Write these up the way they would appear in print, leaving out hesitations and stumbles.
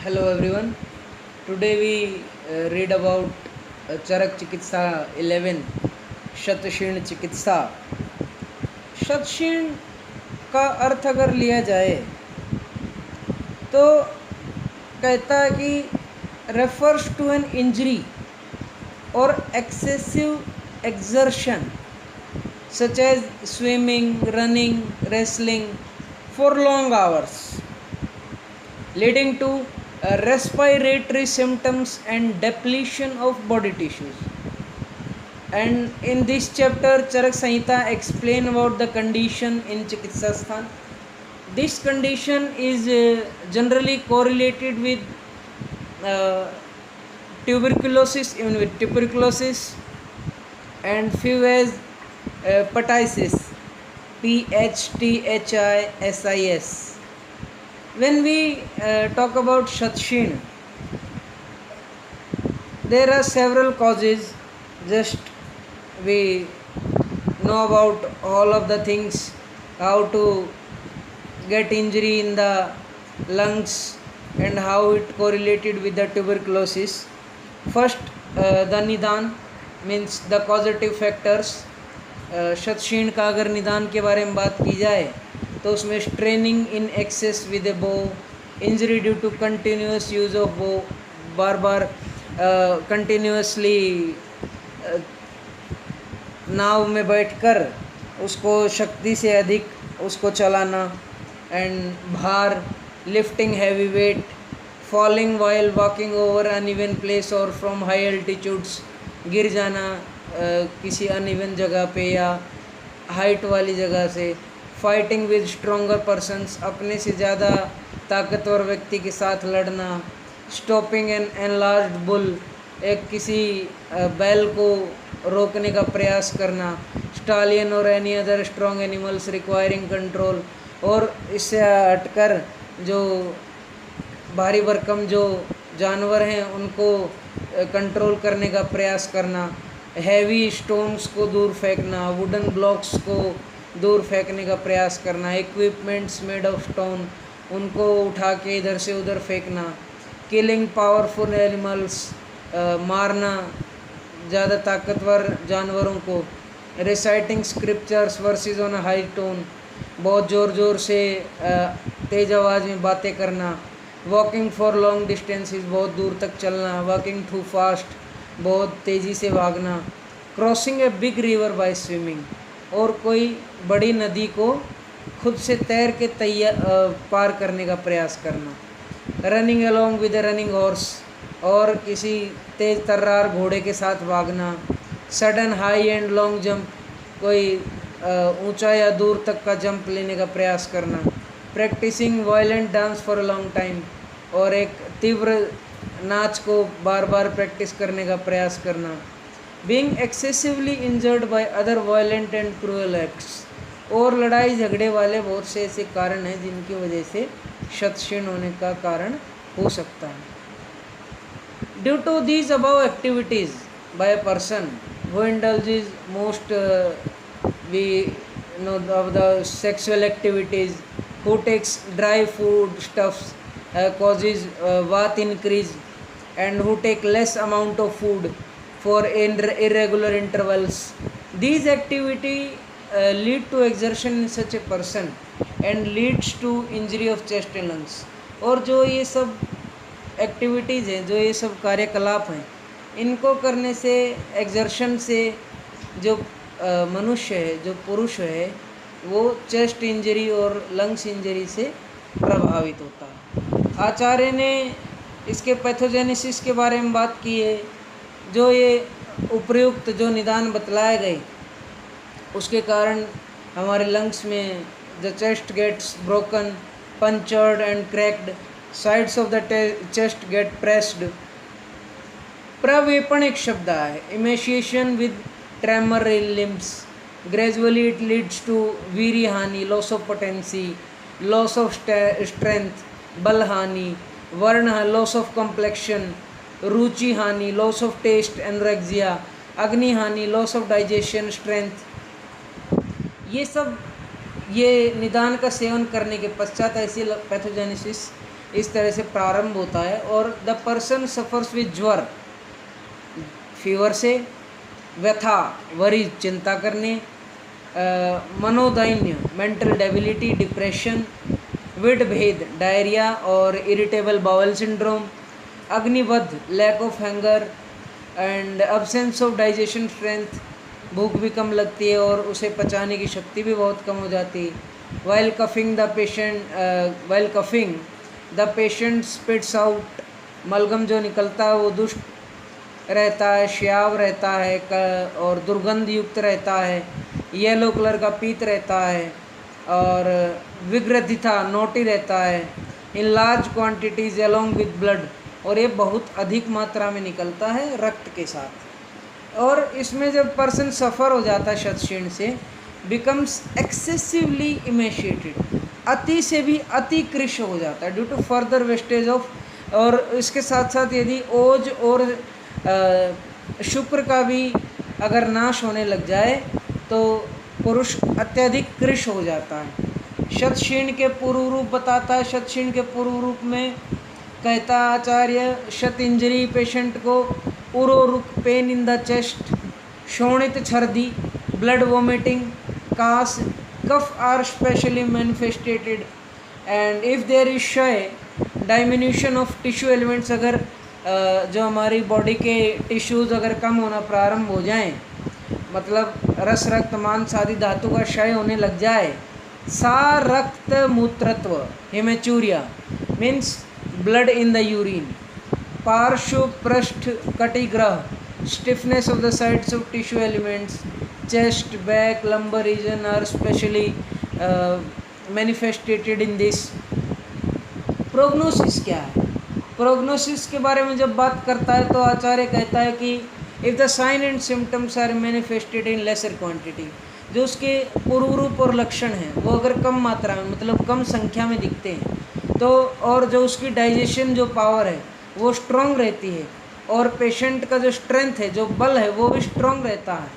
Hello everyone. Today we read about Charak Chikitsa 11 शतशीर्ण चिकित्सा। शतशीर्ण का अर्थ अगर लिया जाए तो कहता है कि रेफर्स टू एन इंजरी और excessive exertion such as swimming, running, wrestling for long hours, leading to respiratory symptoms and depletion of body tissues. And in this chapter, Charak Samhita explain about the condition in Chikitsasthan. This condition is generally correlated with uh, tuberculosis, even with tuberculosis, and few as phthisis, PHTHISIS. When we talk about Shatshin, there are several causes. Just we know about all of the things, how to get injury in the lungs and how it correlated with the tuberculosis. First, the Nidan means the causative factors. शतशीर्ण का अगर निदान के बारे में बात की जाए तो उसमें straining in excess with a bow, injury due to continuous use of bow, बार बार कंटिन्यूसली नाव में बैठकर उसको शक्ति से अधिक उसको चलाना, एंड भार, lifting heavy weight, falling while walking over uneven place और फ्रॉम हाई एल्टीट्यूड्स, गिर जाना किसी अनइवन जगह पे या हाइट वाली जगह से, फाइटिंग विद स्ट्रोंगर पर्सन्स, अपने से ज़्यादा ताकतवर व्यक्ति के साथ लड़ना, स्टॉपिंग एन एनलार्ज्ड बुल, एक किसी बैल को रोकने का प्रयास करना, स्टालियन और any other strong animals requiring control, और इससे हटकर जो भारी भरकम जो जानवर हैं उनको कंट्रोल करने का प्रयास करना, हैवी स्टोन्स को दूर फेंकना, वुडन ब्लॉक्स को दूर फेंकने का प्रयास करना, इक्विपमेंट्स मेड ऑफ स्टोन उनको उठा के इधर से उधर फेंकना, किलिंग पावरफुल एनिमल्स, मारना ज़्यादा ताकतवर जानवरों को, reciting scriptures versus on high tone, बहुत ज़ोर ज़ोर से तेज़ आवाज़ में बातें करना, वॉकिंग फॉर लॉन्ग डिस्टेंसेस, बहुत दूर तक चलना, वॉकिंग टू फास्ट, बहुत तेज़ी से भागना, crossing a big river by swimming, और कोई बड़ी नदी को खुद से तैर के पार करने का प्रयास करना, running along with A running horse, और किसी तेज़ तर्रार घोड़े के साथ भागना, sudden high and long jump, कोई ऊंचा या दूर तक का जंप लेने का प्रयास करना, practising violent dance for a long time, और एक तीव्र नाच को बार बार प्रैक्टिस करने का प्रयास करना, being excessively injured by other violent and cruel acts, और लड़ाई झगड़े वाले बहुत से ऐसे कारण हैं जिनकी वजह से शतशीर्ण होने का कारण हो सकता है। Due to these above activities by a person who indulges most we know of the sexual activities, who takes dry food stuffs, causes bath increase, and who take less amount of food for irregular intervals. These activity lead to exertion in such a person and leads to injury of chest and lungs. और जो ये सब activities हैं, जो ये सब कार्यकलाप हैं, इनको करने से एक्सर्शन से जो मनुष्य है, जो पुरुष है, वो चेस्ट इंजरी और लंग्स इंजरी से प्रभावित होता है। आचार्य ने इसके पैथोजेनेसिस के बारे में बात की है। जो ये उपयुक्त जो निदान बतलाए गए उसके कारण हमारे लंग्स में the chest gets broken, punctured and cracked, sides of the chest get pressed. प्रवेपण एक शब्द है, emaciation with tremor in limbs, gradually it leads to वीर्य हानि, loss of potency, loss of strength, बल हानि, वर्ण loss of complexion, रुचि हानि, loss of taste, एनोरेक्सिया, अग्नि हानि, loss of digestion, strength। ये सब ये निदान का सेवन करने के पश्चात ऐसी पैथोजेनेसिस इस तरह से प्रारंभ होता है। और द पर्सन सफ़र्स विद ज्वर, फीवर से, व्यथा वरी चिंता करने, मनोदैन्य मेंटल डेबिलिटी डिप्रेशन, विड भेद डायरिया और इरिटेबल बाउल सिंड्रोम, अग्निवध lack of hunger and absence of digestion strength, भूख भी कम लगती है और उसे पचाने की शक्ति भी बहुत कम हो जाती है। While coughing the patient spits out, मलगम जो निकलता है वो दुष्ट रहता है, श्याव रहता है और दुर्गंध युक्त रहता है, येलो कलर का पीत रहता है और विग्रथिता नोटी रहता है, in large quantities along with blood, और ये बहुत अधिक मात्रा में निकलता है रक्त के साथ। और इसमें जब पर्सन सफ़र हो जाता है शतशीर्ण से, बिकम्स एक्सेसिवली इमेशिएटेड, अति से भी अति कृश हो जाता है due to further wastage of, और इसके साथ साथ यदि ओज और शुक्र का भी अगर नाश होने लग जाए तो पुरुष अत्यधिक कृश हो जाता है। शतशीर्ण के पूर्व रूप बताता है। शतशीर्ण के पूर्व रूप में कहता आचार्य, शत इंजरी पेशेंट को उरोरुक पेन इन द चेस्ट, शोणित छर्दी, ब्लड वोमिटिंग, कास, cough are specially manifestated and if there is क्षय डाइमिन्यूशन ऑफ टिश्यू एलिमेंट्स, अगर जो हमारी बॉडी के टिश्यूज़ अगर कम होना प्रारंभ हो जाएं, मतलब रस रक्त मांस आदि धातु का क्षय होने लग जाए, सा रक्त मूत्रत्व haematuria means blood in the urine, पार्श्व पृष्ठ कटिग्रह, stiffness of the sides of tissue elements, chest, back, lumbar region are specially manifestated in this. Prognosis क्या है? प्रोग्नोसिस के बारे में जब बात करता है तो आचार्य कहता है कि if the sign and symptoms are manifested in lesser quantity, जो उसके पूर्व रूप और लक्षण हैं वो अगर कम मात्रा में मतलब कम संख्या में दिखते हैं तो, और जो उसकी डाइजेशन जो पावर है वो स्ट्रॉन्ग रहती है और पेशेंट का जो स्ट्रेंथ है, जो बल है वो भी स्ट्रॉन्ग रहता है,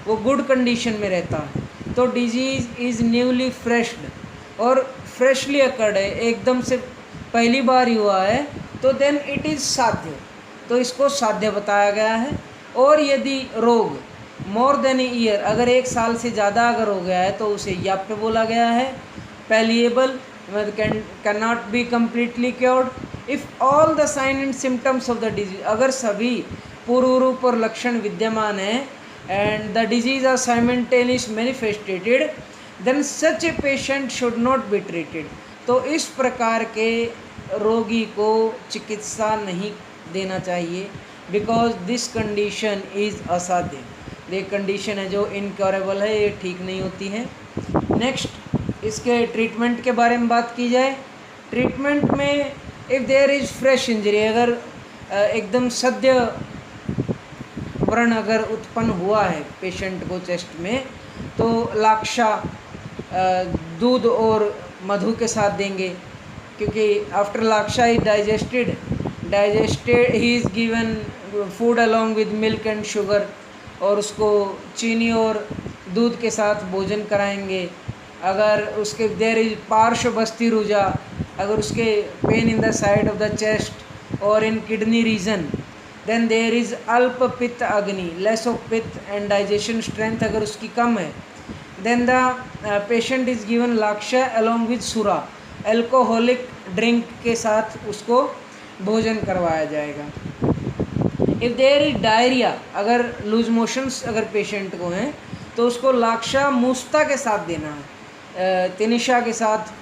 वो गुड कंडीशन में रहता है, तो डिजीज़ इज़ न्यूली फ्रेश्ड और फ्रेशली अकर्ड है, एकदम से पहली बार ही हुआ है, तो देन इट इज़ साध्य, तो इसको साध्य बताया गया है। और यदि रोग मोर देन ए ईयर, अगर 1 साल से ज़्यादा अगर हो गया है तो उसे याप्य बोला गया है। Palliable can not be completely cured if all the sign and symptoms of the disease, अगर सभी पूर्व रूप और लक्षण विद्यमान हैं and the disease are simultaneous manifestated, then such a patient should not be treated, तो इस प्रकार के रोगी को चिकित्सा नहीं देना चाहिए, बिकॉज दिस कंडीशन इज़ असाध्य, ये कंडीशन है जो इनक्योरेबल है, ये ठीक नहीं होती है। नेक्स्ट इसके ट्रीटमेंट के बारे में बात की जाए। ट्रीटमेंट में if there is fresh injury, अगर एकदम सद्य व्रण अगर उत्पन्न हुआ है पेशेंट को चेस्ट में, तो लाक्षा दूध और मधु के साथ देंगे, क्योंकि after laksha is digested he is given food along with milk and sugar, और उसको चीनी और दूध के साथ भोजन कराएंगे। अगर उसके देर इज पार्श्व बस्ती रुजा, अगर उसके pain in the side of the chest और in kidney region, then there is alpa pitta agni, less of pitta and digestion strength अगर उसकी कम है, then the patient is given laksha along with sura, alcoholic drink के साथ उसको भोजन करवाया जाएगा। इफ़ देयर इज डायरिया, अगर लूज मोशंस अगर पेशेंट को हैं तो उसको लाक्षा मूस्ता के साथ देना है, तिनिशा के साथ,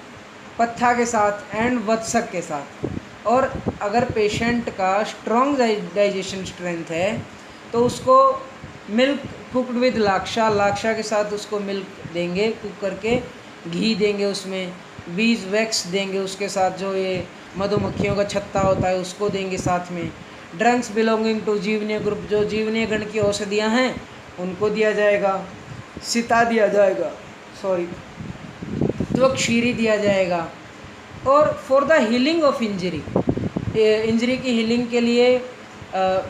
पत्था के साथ एंड वत्सक के साथ। और अगर पेशेंट का स्ट्रॉन्ग डाइजेशन स्ट्रेंथ है तो उसको मिल्क कुकड विद लाक्षा, लाक्षा के साथ उसको मिल्क देंगे कुक करके, घी देंगे, उसमें बीज वैक्स देंगे उसके साथ, जो ये मधुमक्खियों का छत्ता होता है उसको देंगे साथ में। ड्रग्स बिलोंगिंग टू जीवनीय ग्रुप, जो जीवनीय गण की औषधियाँ हैं उनको दिया जाएगा, सीता दिया जाएगा, त्वक्षीरी दिया जाएगा। और for the healing of injury, injury की हीलिंग के लिए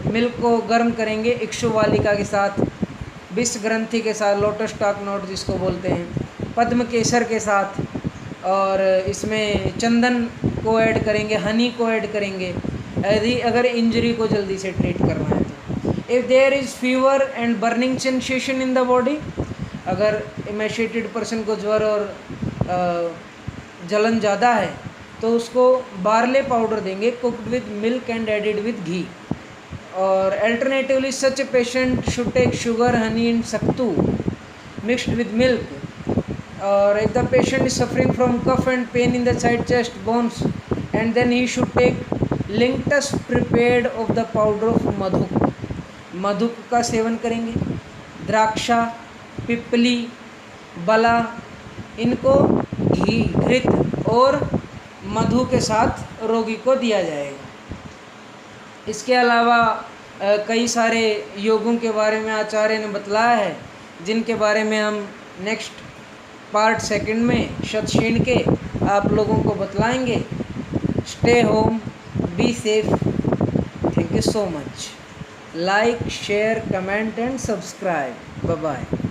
मिल्क को गर्म करेंगे इक्षुवालिका के साथ, विष ग्रंथि के साथ, लोटस टॉक नोट जिसको बोलते हैं, पद्म केसर के साथ, और इसमें चंदन को ऐड करेंगे, हनी को ऐड करेंगे यदि अगर इंजरी को जल्दी से ट्रीट करना है तो। If there is fever and burning sensation in the body, अगर इमेशिएटेड पर्सन को ज्वर और जलन ज़्यादा है तो उसको बार्ले पाउडर देंगे cooked with milk and added with ghee. और alternatively such a patient should take sugar, honey and sattu mixed with milk. और if the patient is suffering from cough and pain in the side chest bones, and then he should take linctus prepared of the powder of Madhuk. Madhuk का seven करेंगे। द्राक्षा, पिपली, बला, इनको घी, घृत और मधु के साथ रोगी को दिया जाएगा। इसके अलावा कई सारे योगों के बारे में आचार्य ने बतलाया है, जिनके बारे में हम नेक्स्ट पार्ट सेकंड में शतशीण के आप लोगों को बतलाएंगे। Stay home, be safe, thank you so much. Like, share, comment and subscribe. Bye bye.